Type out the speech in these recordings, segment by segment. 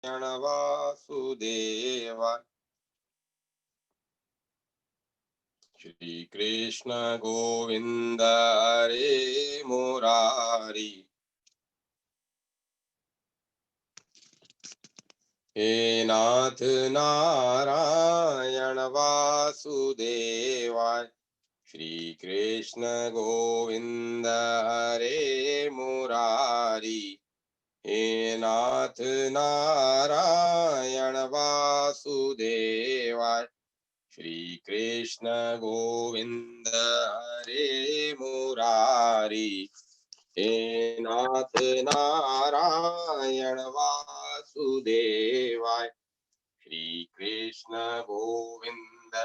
वासुदेवाय। श्री कृष्ण गोविंद हरे मुरारी। हे नाथ नारायण वासुदेवाय। श्री कृष्ण गोविंद हरे मुरारी। हे नाथ नारायण वासुदेवाय। श्री कृष्ण गोविंद हरे मुरारी। हे नाथ नारायण वासुदेवाय। श्री कृष्ण गोविंद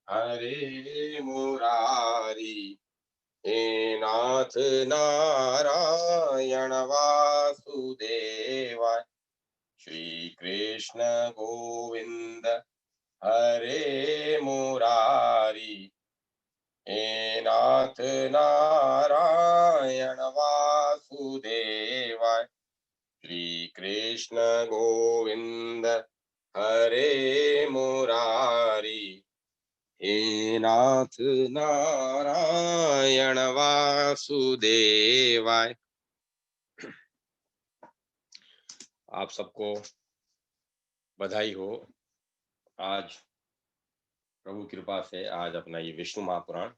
हरे मुरारी। हे नाथ नारायण वासुदेवाय। श्री कृष्ण गोविंद हरे मुरारी। हे नाथ नारायण वासुदेवाय। श्री कृष्ण गोविंद हरे मुरारी। हे नाथ नारायण वासुदेवाय। आप सबको बधाई हो। आज प्रभु कृपा से आज अपना ये विष्णु महापुराण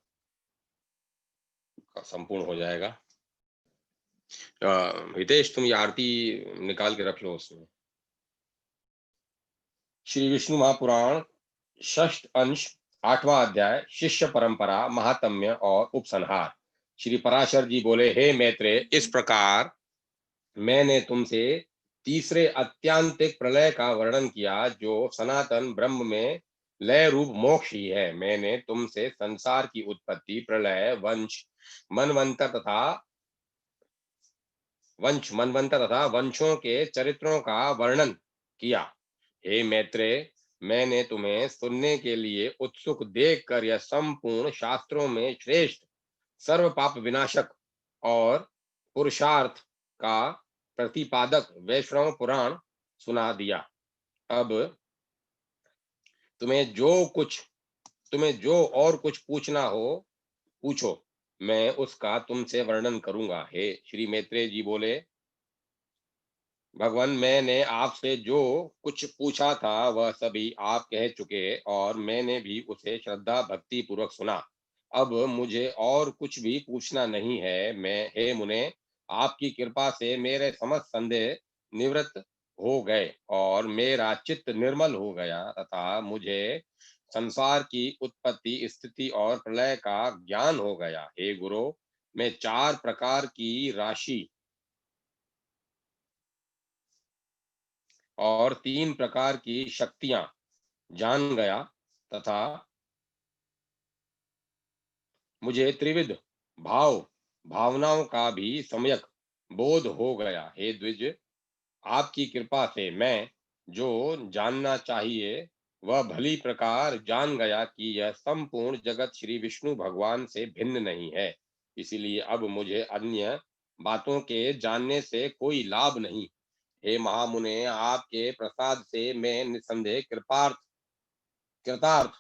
संपूर्ण हो जाएगा। हितेश, तुम ये आरती निकाल के रख लो उसमें। श्री विष्णु महापुराण षष्ठ अंश 8वां अध्याय शिष्य परंपरा महात्म्य और उपसंहार। श्री पराशर जी बोले, हे मैत्रेय, इस प्रकार मैंने तुमसे तीसरे अत्यांतिक प्रलय का वर्णन किया जो सनातन ब्रह्म में लय रूप मोक्ष ही है। मैंने तुमसे संसार की उत्पत्ति, प्रलय, वंश मनवंतर तथा वंशों के चरित्रों का वर्णन किया। हे मैत्रेय, मैंने तुम्हें सुनने के लिए उत्सुक देखकर यह संपूर्ण शास्त्रों में श्रेष्ठ, सर्व पाप विनाशक और पुरुषार्थ का प्रतिपादक वैष्णव पुराण सुना दिया। अब तुम्हें जो और कुछ पूछना हो पूछो, मैं उसका तुमसे वर्णन करूंगा। हे श्री मैत्रेय जी बोले, भगवान, मैंने आपसे जो कुछ पूछा था वह सभी आप कह चुके और मैंने भी उसे श्रद्धा भक्ति पूर्वक सुना। अब मुझे और कुछ भी पूछना नहीं है। हे मुने, आपकी कृपा से मेरे समस्त संदेह निवृत्त हो गए और मेरा चित्त निर्मल हो गया तथा मुझे संसार की उत्पत्ति, स्थिति और प्रलय का ज्ञान हो गया। हे गुरु, मैं 4 प्रकार की राशि और 3 प्रकार की शक्तियां जान गया तथा मुझे त्रिविध भावनाओं का भी सम्यक बोध हो गया। हे द्विज, आपकी कृपा से मैं जो जानना चाहिए वह भली प्रकार जान गया कि यह संपूर्ण जगत श्री विष्णु भगवान से भिन्न नहीं है। इसलिए अब मुझे अन्य बातों के जानने से कोई लाभ नहीं। हे महामुने, आपके प्रसाद से मैं निसंदेह कृतार्थ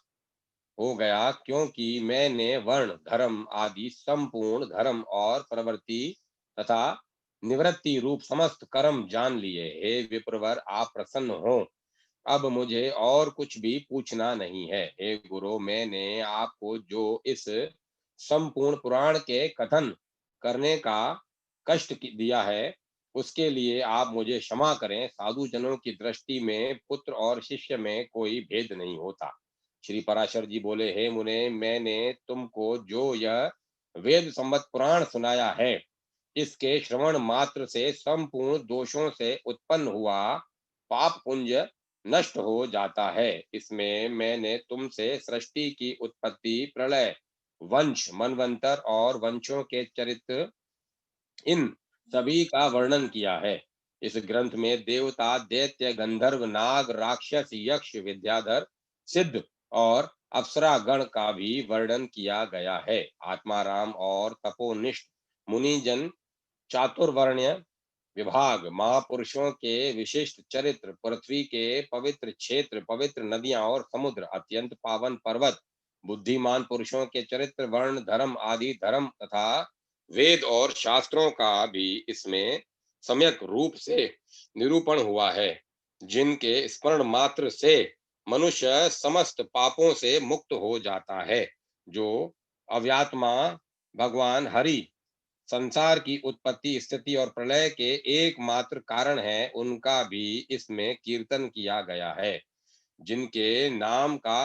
हो गया, क्योंकि मैंने वर्ण, धर्म आदि संपूर्ण धर्म और प्रवृत्ति तथा निवृत्ति रूप समस्त कर्म जान लिए। हे विप्रवर, आप प्रसन्न हो। अब मुझे और कुछ भी पूछना नहीं है। हे गुरु, मैंने आपको जो इस संपूर्ण पुराण के कथन करने का कष्ट दिया है उसके लिए आप मुझे क्षमा करें। साधु जनों की दृष्टि में पुत्र और शिष्य में कोई भेद नहीं होता। श्री पराशर जी बोले, हे मुने, मैंने तुमको जो यह वेद संबत पुराण सुनाया है, इसके श्रवण मात्र से संपूर्ण दोषों से उत्पन्न हुआ पाप पुंज नष्ट हो जाता है। इसमें मैंने तुमसे सृष्टि की उत्पत्ति, प्रलय, वंश, मनवंतर और वंशों के चरित्र, इन सभी का वर्णन किया है। इस ग्रंथ में देवता, दैत्य, गंधर्व, नाग, राक्षस, यक्ष, विद्याधर, सिद्ध और अप्सरा गण का भी वर्णन किया गया है। आत्माराम और तपोनिष्ठ मुनिजन, चातुर्वर्ण्य विभाग, महापुरुषों के विशिष्ट चरित्र, पृथ्वी के पवित्र क्षेत्र, पवित्र नदियां और समुद्र, अत्यंत पावन पर्वत, बुद्धिमान पुरुषों के चरित्र, वर्ण, धर्म आदि धर्म तथा वेद और शास्त्रों का भी इसमें सम्यक रूप से निरूपण हुआ है, जिनके स्मरण मात्र से मनुष्य समस्त पापों से मुक्त हो जाता है। जो अव्यात्मा भगवान हरि संसार की उत्पत्ति, स्थिति और प्रलय के एकमात्र कारण है, उनका भी इसमें कीर्तन किया गया है। जिनके नाम का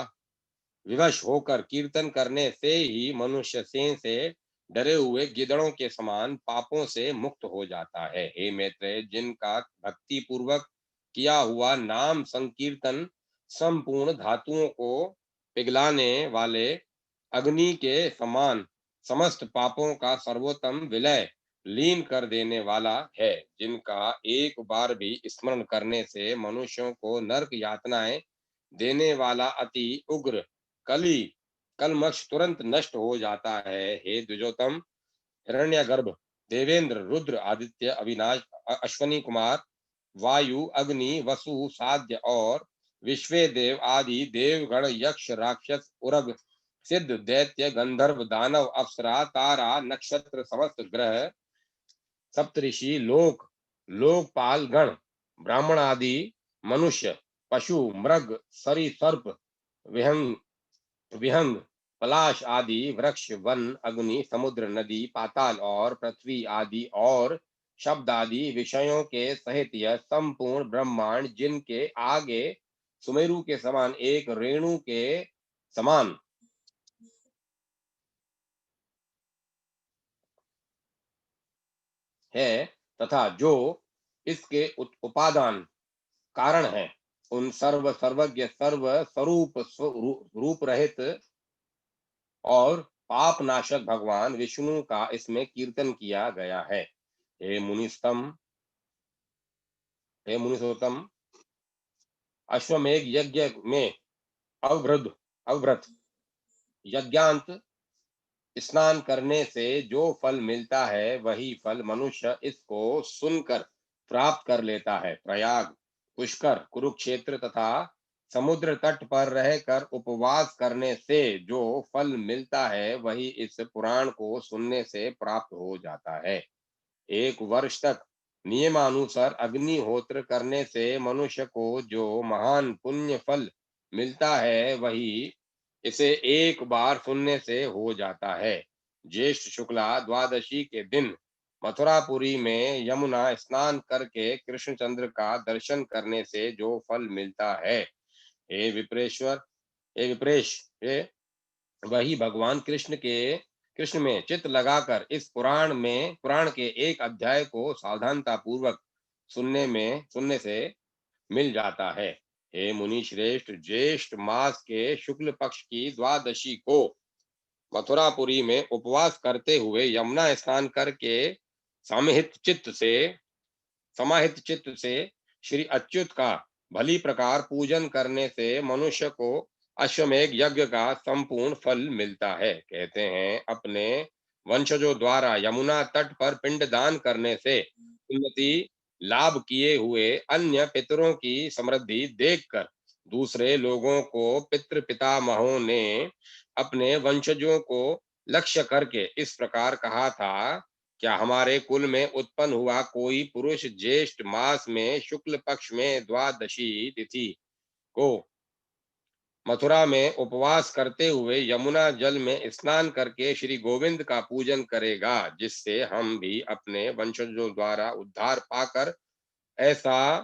विवश होकर कीर्तन करने से ही मनुष्य से डरे हुए गिदड़ों के समान पापों से मुक्त हो जाता है। हे मैत्रेय, जिनका भक्ति पूर्वक किया हुआ नाम संकीर्तन संपूर्ण धातुओं को पिघलाने वाले अग्नि के समान समस्त पापों का सर्वोत्तम विलय लीन कर देने वाला है, जिनका एक बार भी स्मरण करने से मनुष्यों को नरक यातनाएं देने वाला अति उग्र कली कलमश तुरंत नष्ट हो जाता है। हे द्विजोतम, हिरण्यगर्भ, देवेंद्र, रुद्र, आदित्य, अविनाश, अश्वनी कुमार, वायु, अग्नि, वसु, साध्य और विश्वे देव आदि देवगण, यक्ष, राक्षस, उरग, सिद्ध, दैत्य, गंधर्व, दानव, अप्सरा, तारा, नक्षत्र, समस्त ग्रह, सप्तऋषि, लोकपाल गण, ब्राह्मण आदि मनुष्य, पशु, मृग, सरीसर्प, विहंग विहंग, पलाश आदि वृक्ष, वन, अग्नि, समुद्र, नदी, पाताल और पृथ्वी आदि और शब्द आदि विषयों के सहित यह संपूर्ण ब्रह्मांड, जिनके आगे सुमेरु के समान एक रेणु के समान है तथा जो इसके उपादान कारण है, उन सर्वज्ञ, सर्व स्वरूप, रूप रहित और पाप नाशक भगवान विष्णु का इसमें कीर्तन किया गया है। हे मुनिस्तम, हे मुनिषोत्तम, अश्वमेघ यज्ञ में अवृत यज्ञांत स्नान करने से जो फल मिलता है, वही फल मनुष्य इसको सुनकर प्राप्त कर लेता है। प्रयाग, पुष्कर, कुरुक्षेत्र तथा समुद्र तट पर रहकर उपवास करने से जो फल मिलता है, वही इस पुराण को सुनने से प्राप्त हो जाता है। 1 वर्ष तक नियमानुसार अग्निहोत्र करने से मनुष्य को जो महान पुण्य फल मिलता है, वही इसे एक बार सुनने से हो जाता है। ज्येष्ठ शुक्ला द्वादशी के दिन मथुरापुरी में यमुना स्नान करके कृष्णचंद्र का दर्शन करने से जो फल मिलता है, हे विप्रेश्वर, हे विप्रेश, हे वही भगवान कृष्ण में चित्त लगाकर इस पुराण के एक अध्याय को सावधानता पूर्वक सुनने से मिल जाता है। हे मुनि श्रेष्ठ, ज्येष्ठ मास के शुक्ल पक्ष की द्वादशी को मथुरापुरी में उपवास करते हुए यमुना स्नान करके समाहित चित्त से समाहित चित्त से श्री अच्युत का भली प्रकार पूजन करने से मनुष्य को अश्वमेघ यज्ञ का संपूर्ण फल मिलता है। कहते हैं, अपने वंशजों द्वारा यमुना तट पर पिंडदान करने से उन्नति लाभ किए हुए अन्य पितरों की समृद्धि देखकर दूसरे लोगों को पितृ पितामहों ने अपने वंशजों को लक्ष्य करके इस प्रकार कहा था, क्या हमारे कुल में उत्पन्न हुआ कोई पुरुष ज्येष्ठ मास में शुक्ल पक्ष में द्वादशी तिथि को मथुरा में उपवास करते हुए यमुना जल में स्नान करके श्री गोविंद का पूजन करेगा, जिससे हम भी अपने वंशजों द्वारा उद्धार पाकर ऐसा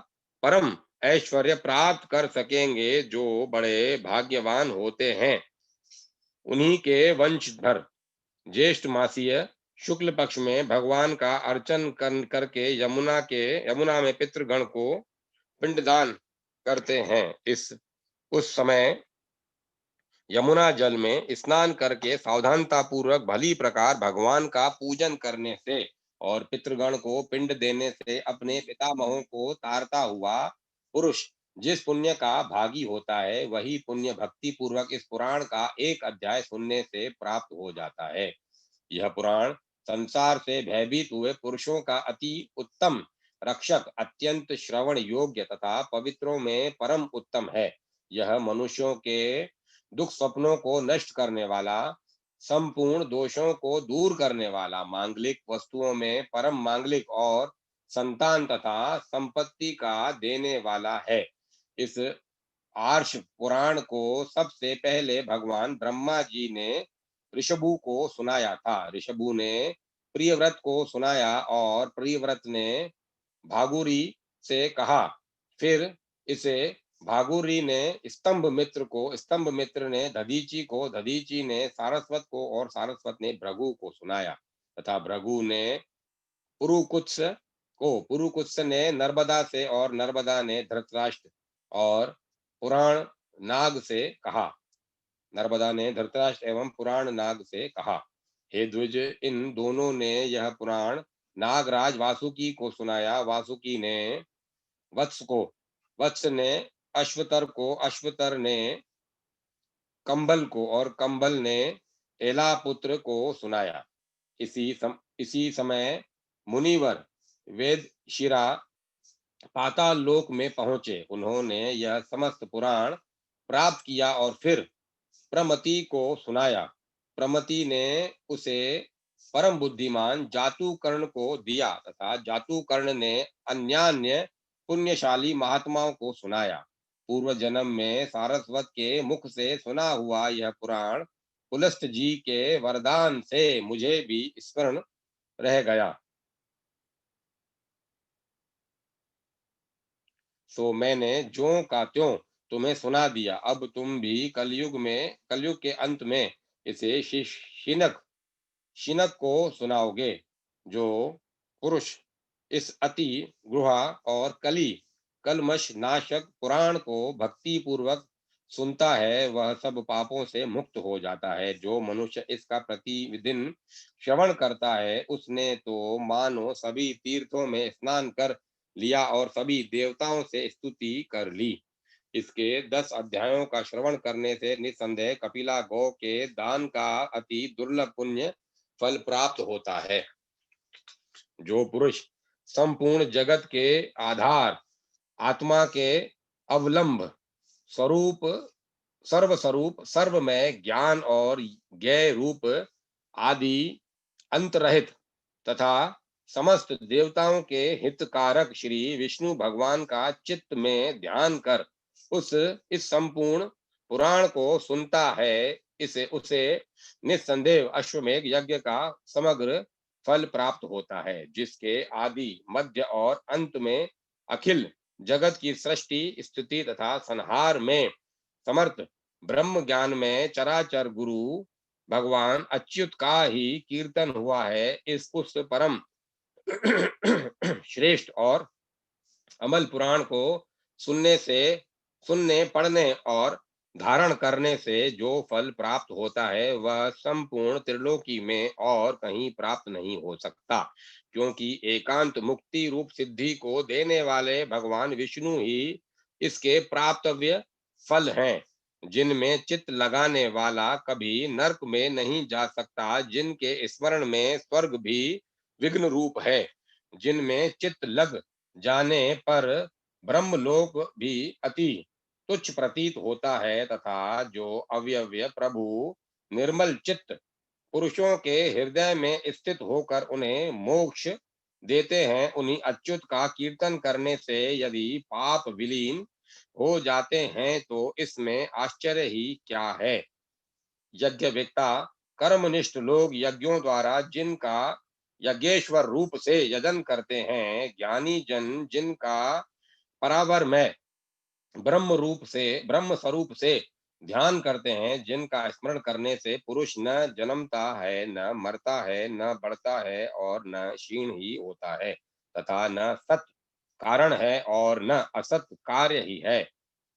परम ऐश्वर्य प्राप्त कर सकेंगे जो बड़े भाग्यवान होते हैं। उन्हीं के वंशधर ज्येष्ठ मासीय शुक्ल पक्ष में भगवान का अर्चन करके यमुना में पितृगण को पिंडदान करते हैं। इस उस समय यमुना जल में स्नान करके सावधानता पूर्वक भली प्रकार भगवान का पूजन करने से और पितृगण को पिंड देने से अपने पितामहों को तारता हुआ पुरुष जिस पुण्य का भागी होता है, वही पुण्य भक्ति पूर्वक इस पुराण का एक अध्याय सुनने से प्राप्त हो जाता है। यह पुराण संसार से भयभीत हुए पुरुषों का अति उत्तम रक्षक अत्यंत श्रवण योग्य तथा पवित्रों में परम उत्तम है। यह मनुष्यों के दुख स्वप्नों को नष्ट करने वाला, संपूर्ण दोषों को दूर करने वाला, मांगलिक वस्तुओं में परम मांगलिक और संतान तथा संपत्ति का देने वाला है। इस आर्ष पुराण को सबसे पहले भगवान ब्रह्मा जी ने ऋषभु को सुनाया था। ऋषभु ने प्रियव्रत को सुनाया और प्रियव्रत ने भागुरी से कहा। फिर इसे भागुरी ने स्तंभ मित्र को, स्तंभ मित्र ने दधीची को, दधीची ने सारस्वत को और सारस्वत ने भृगु को सुनाया तथा भृगु ने पुरुकुत्स को, पुरुकुत्स ने नर्मदा से और नर्मदा ने धृतराष्ट्र और पुराण नाग से कहा। नर्मदा ने धृतराष्ट्र एवं पुराण नाग से कहा। हे द्विज, इन दोनों ने यह पुराण नागराज वासुकी को सुनाया। वासुकी ने वत्स को, वत्स ने अश्वतर को, अश्वतर ने कंबल को और कंबल ने एलापुत्र को सुनाया। इसी समय मुनिवर वेद शिरा पाताल लोक में पहुंचे। उन्होंने यह समस्त पुराण प्राप्त किया और फिर प्रमति को सुनाया। प्रमति ने उसे परम बुद्धिमान जातुकर्ण को दिया तथा जातुकर्ण ने अन्यान्य पुण्यशाली महात्माओं को सुनाया। पूर्व जन्म में सारस्वत के मुख से सुना हुआ यह पुराण पुलस्त जी के वरदान से मुझे भी स्मरण रह गया। सो मैंने ज्यों का त्यों तुम्हें सुना दिया। अब तुम भी कलयुग के अंत में इसे शिनक शिनक को सुनाओगे। जो पुरुष इस अति गुहा और कलमश नाशक पुराण को भक्ति पूर्वक सुनता है, वह सब पापों से मुक्त हो जाता है। जो मनुष्य इसका प्रतिदिन श्रवण करता है, उसने तो मानो सभी तीर्थों में स्नान कर लिया और सभी देवताओं से स्तुति कर ली। इसके 10 अध्यायों का श्रवण करने से निसंदेह कपिला गौ के दान का अति दुर्लभ पुण्य फल प्राप्त होता है। जो पुरुष संपूर्ण जगत के आधार, आत्मा के अवलंब स्वरूप, सर्व स्वरूप, सर्व में ज्ञान और ज्ञेय रूप आदि अंतरहित तथा समस्त देवताओं के हितकारक श्री विष्णु भगवान का चित्त में ध्यान कर इस संपूर्ण पुराण को सुनता है, इसे उसे निस्संदेह अश्वमेध यज्ञ का समग्र फल प्राप्त होता है, जिसके आदि मध्य और अंत में अखिल जगत की सृष्टि स्थिति तथा संहार में समर्थ ब्रह्म ज्ञान में चराचर गुरु भगवान अच्युत का ही कीर्तन हुआ है। इस उस परम श्रेष्ठ और अमल पुराण को सुनने पढ़ने और धारण करने से जो फल प्राप्त होता है, वह संपूर्ण त्रिलोकी में और कहीं प्राप्त नहीं हो सकता, क्योंकि एकांत मुक्ति रूप सिद्धि को देने वाले भगवान विष्णु ही इसके प्राप्तव्य फल हैं। जिनमें चित्त लगाने वाला कभी नरक में नहीं जा सकता, जिनके स्मरण में स्वर्ग भी विघ्न रूप है, जिनमें चित्त लग जाने पर ब्रह्मलोक भी अति तुच्छ प्रतीत होता है, तथा जो अव्यव्य प्रभु निर्मल चित्त पुरुषों के हृदय में स्थित होकर उन्हें मोक्ष देते हैं, उन्हीं अच्युत का कीर्तन करने से यदि पाप विलीन हो जाते हैं, तो इसमें आश्चर्य ही क्या है। यज्ञवेत्ता कर्मनिष्ठ लोग यज्ञों द्वारा जिनका यज्ञेश्वर रूप से यजन करते हैं, ज्ञानी जन जिनका परावर में ब्रह्म स्वरूप से ध्यान करते हैं, जिनका स्मरण करने से पुरुष न जन्मता है, न मरता है, न बढ़ता है और न क्षीण ही होता है, तथा न सत कारण है और न असत कार्य ही है,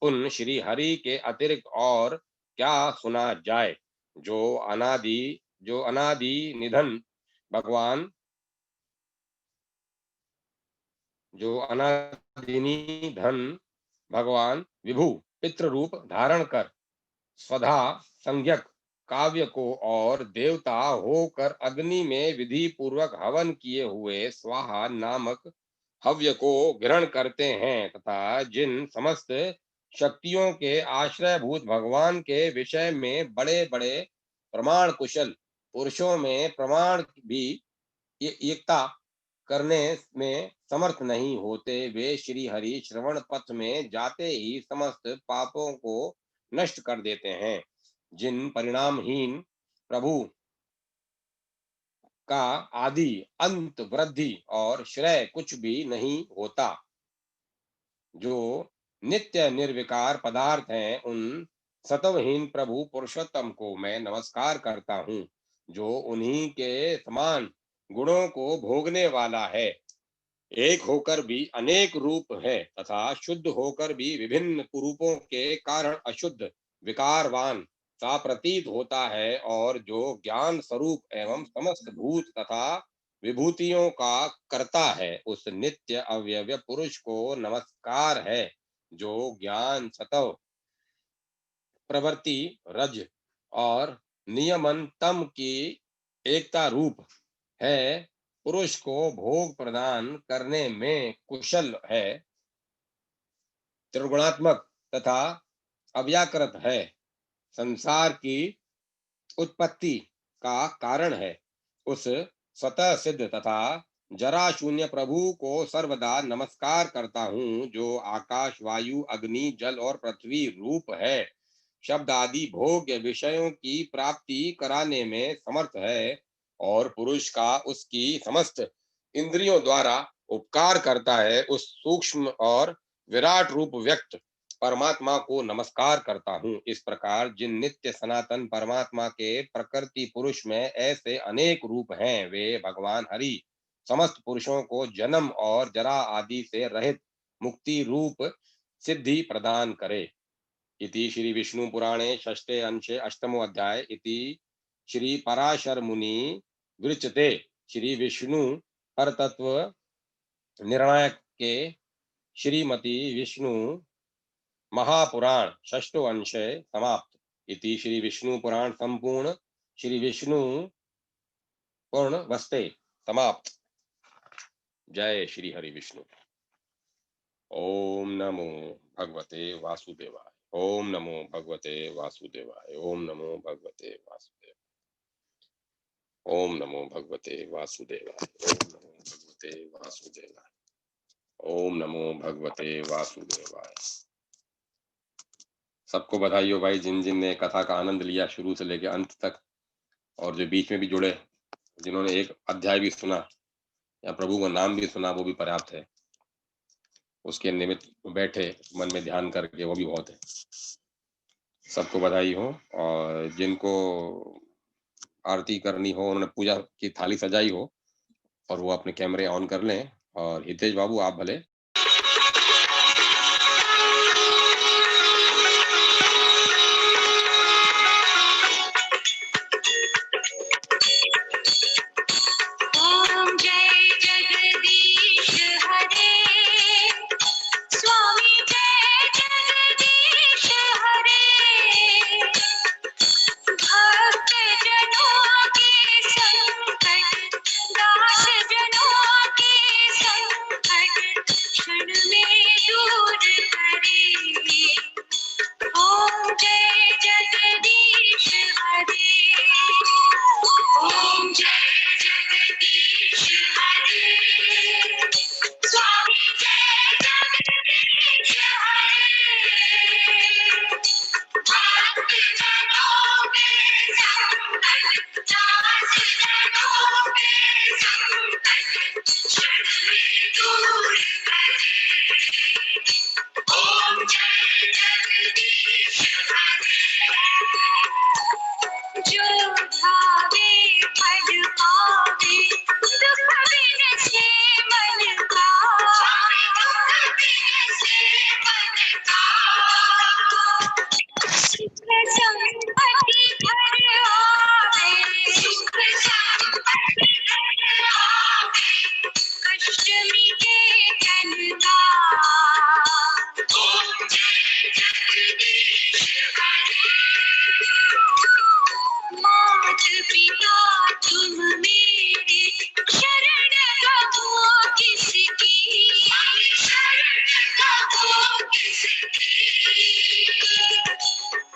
उन श्री हरि के अतिरिक्त और क्या सुना जाए। जो अनादि निधन भगवान जो अनादिनी धन भगवान विभु पितृ रूप धारण कर स्वधा संज्ञक काव्य को और देवता होकर अग्नि में विधि पूर्वक हवन किए हुए स्वाहा नामक हव्य को ग्रहण करते हैं तथा जिन समस्त शक्तियों के आश्रयभूत भगवान के विषय में बड़े बड़े प्रमाण कुशल पुरुषों में प्रमाण भी एकता करने में समर्थ नहीं होते, वे श्री हरि श्रवण पथ में जाते ही समस्त पापों को नष्ट कर देते हैं। जिन परिणामहीन प्रभु का आदि अंत वृद्धि और श्रेय कुछ भी नहीं होता, जो नित्य निर्विकार पदार्थ हैं, उन सत्वहीन प्रभु पुरुषोत्तम को मैं नमस्कार करता हूँ, जो उन्हीं के समान गुणों को भोगने वाला है, एक होकर भी अनेक रूप है तथा शुद्ध होकर भी विभिन्न रूपों के कारण अशुद्ध विकारवान सा प्रतीत होता है, और जो ज्ञान स्वरूप एवं समस्त भूत तथा विभूतियों का करता है, उस नित्य अव्यय पुरुष को नमस्कार है, जो ज्ञान सत्व प्रवृत्ति रज और नियमन तम की एकता रूप है, पुरुष को भोग प्रदान करने में कुशल है, त्रिगुणात्मक तथा अव्याकृत है, संसार की उत्पत्ति का कारण है, उस स्वतः सिद्ध तथा जरा शून्य प्रभु को सर्वदा नमस्कार करता हूँ, जो आकाश वायु अग्नि जल और पृथ्वी रूप है, शब्द आदि भोग्य विषयों की प्राप्ति कराने में समर्थ है, और पुरुष का उसकी समस्त इंद्रियों द्वारा उपकार करता है, उस सूक्ष्म और विराट रूप व्यक्त परमात्मा को नमस्कार करता हूँ। इस प्रकार जिन नित्य सनातन परमात्मा के प्रकृति पुरुष में ऐसे अनेक रूप हैं, वे भगवान हरि समस्त पुरुषों को जन्म और जरा आदि से रहित मुक्ति रूप सिद्धि प्रदान करे। इति श्री विष्णु पुराणे षष्ठे अंशे अष्टमो अध्याय इति श्री पराशर मुनि विरचिते श्री विष्णु हर तत्व निर्णायक के श्रीमती विष्णु महापुराण षष्ठो अंशे समाप्त। इति श्री विष्णु पुराण संपूर्ण श्री विष्णु पूर्ण वस्ते समाप्त। जय श्री हरि विष्णु। ओम नमो भगवते वासुदेवाय। ओम नमो भगवते वासुदेवाय। ओम नमो भगवते वासुदेवाय। ओम नमो भगवते वासुदेवाय। ओम नमो भगवते वासुदेवाय। ओम नमो भगवते वासुदेवाय। सबको बधाई हो भाई, जिन जिन ने कथा का आनंद लिया शुरू से लेकर अंत तक, और जो बीच में भी जुड़े, जिन्होंने एक अध्याय भी सुना या प्रभु का नाम भी सुना, वो भी पर्याप्त है। उसके निमित्त बैठे मन में ध्यान करके, वो भी बहुत है। सबको बधाई हो, और जिनको आरती करनी हो, उन्होंने पूजा की थाली सजाई हो, और वो अपने कैमरे ऑन कर लें। और हितेश बाबू आप भले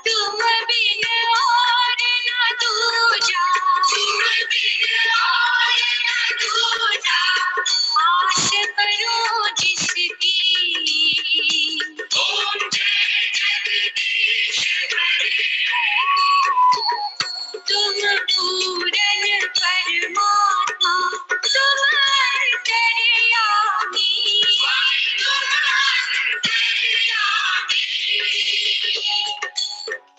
तुम बिन और न दूजा, तुम बिन और न दूजा, आस करो जिसकी। ओम जय जगदीश हरे। तुम पूरन परमात्मा, तुम अंतर्यामी, तुम अंतर्यामी।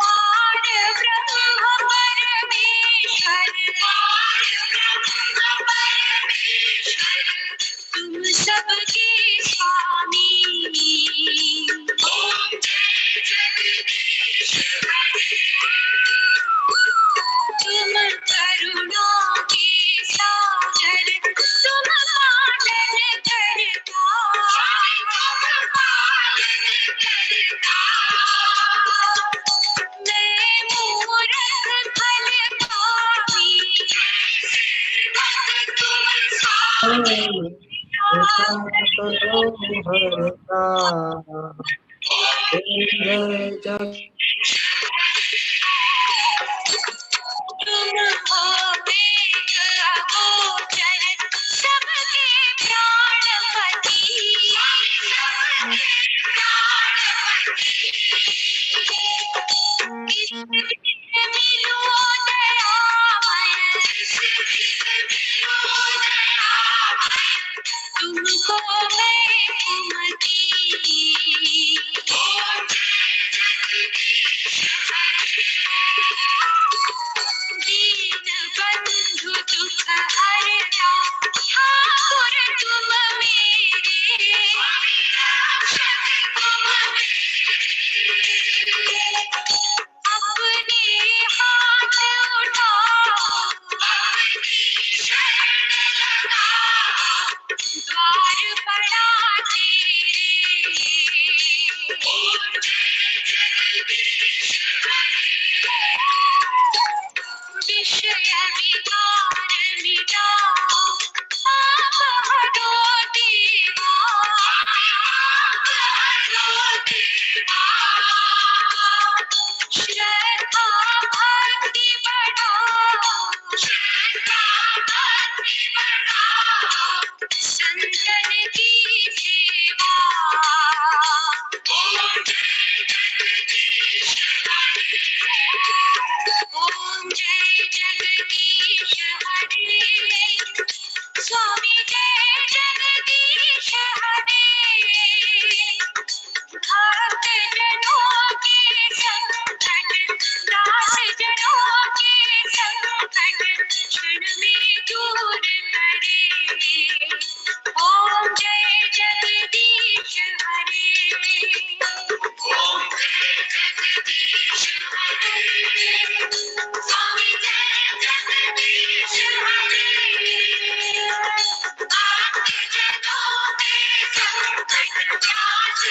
पार ब्रह्म परमेश्वर, पार ब्रह्म परमेश्वर, तुम सबके स्वामी। ओम जय जगदीश हरे। तुम करुणा के सागर, तुम पालन करता, तुम पालन करता। मैं मूरख फल पावी, भक्त तुम स्वामी। करो हरता। ओम जय जग तुम हो वेग अगोचर, सबके प्राणपति, किस मिलो दयामय, तुमको मैं सुमति। ओम जय जगदीश हरे। दीन बंधु दुख हरता, ठाकुर तुम मेरे, तुम मेरे। अपने हाथ उठाओ, अपनी शरण लगाओ, द्वार पड़ा तेरे। ओम जय जगदीश हरे। विषय विकार मिटाओ, आप हरो देवा, हरो देवा। श्रद्धा भक्ति बढ़ाओ, श्रद्धा भक्ति बढ़ाओ, संतन की सेवा। ओम जय जगदीश हरे। ओम जय जगदीश हरे। स्वामी जय जगदीश हरे। भक्त जनों के संकट, दास जनों के संकट, क्षण में दूर करे। ओम जय जगदीश हरे। ओम जय जगदीश हरे। स्वामी जय जगदीश हरे। भक्त जनों के संकट, दास